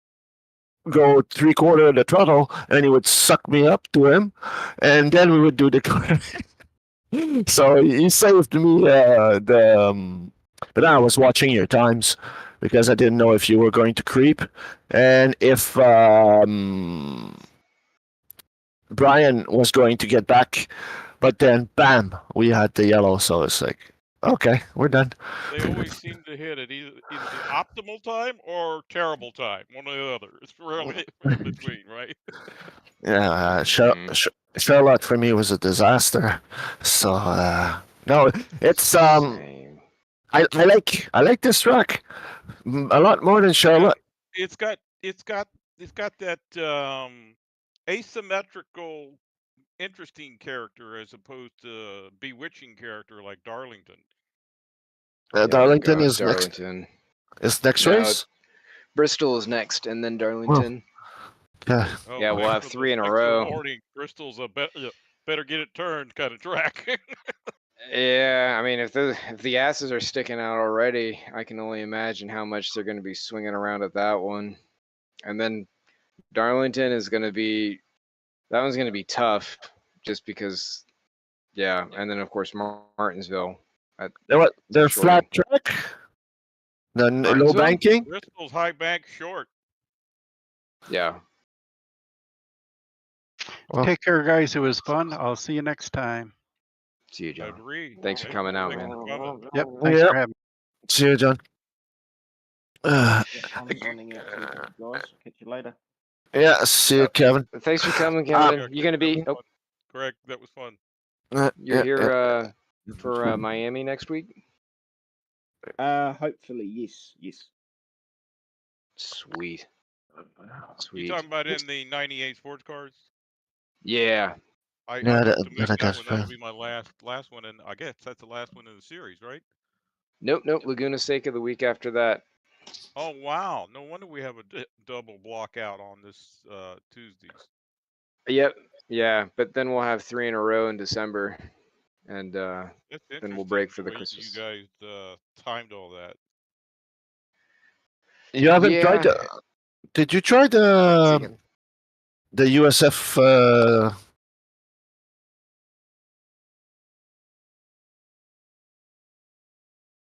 go 3/4 of the throttle, and he would suck me up to him, and then we would do the corner. So he saved me but I was watching your times because I didn't know if you were going to creep, and if Brian was going to get back, but then bam, we had the yellow, so it's like, okay, we're done. They always seem to hit at either the optimal time or terrible time, one or the other. It's really in between, right? Yeah, Charlotte for me was a disaster. So no, it's Same. I like this track a lot more than Charlotte. It's got that asymmetrical, interesting character as opposed to bewitching character like Darlington. Darlington is Darlington. next No, race. Bristol is next, and then Darlington. Yeah. Oh, Yeah, we'll have 3 in a row. Warning, Bristol's a better get it turned kind of track. Yeah, I mean, if the asses are sticking out already, I can only imagine how much they're going to be swinging around at that one. And then Darlington is going to be, that one's going to be tough, just because, yeah. And then of course Martinsville. They're flat track. The low banking. Bristol's high bank short. Yeah. Well, Take care, guys. It was fun. I'll see you next time. See you, John. Agreed. Thanks for coming out, man. Yep. Thanks for having me. See you, John. I'm signing out. Guys, catch you later. Yeah, see you, Kevin. Thanks for coming, Kevin. You gonna be? Oh, Greg, that was fun. you're here for Miami next week. Hopefully, yes. Sweet. You talking about in the '98 sports cars? Yeah. I Yeah, hope that- to make that I that guess, one. That'll be my last one, and I guess that's the last one in the series, right? Nope. Laguna Seca the week after that. Oh wow! No wonder we have a double block out on this Tuesdays. Yep. Yeah, but then we'll have 3 in a row in December, and then we'll break for the way Christmas. You guys timed all that. You haven't tried Yeah. Did you try the USF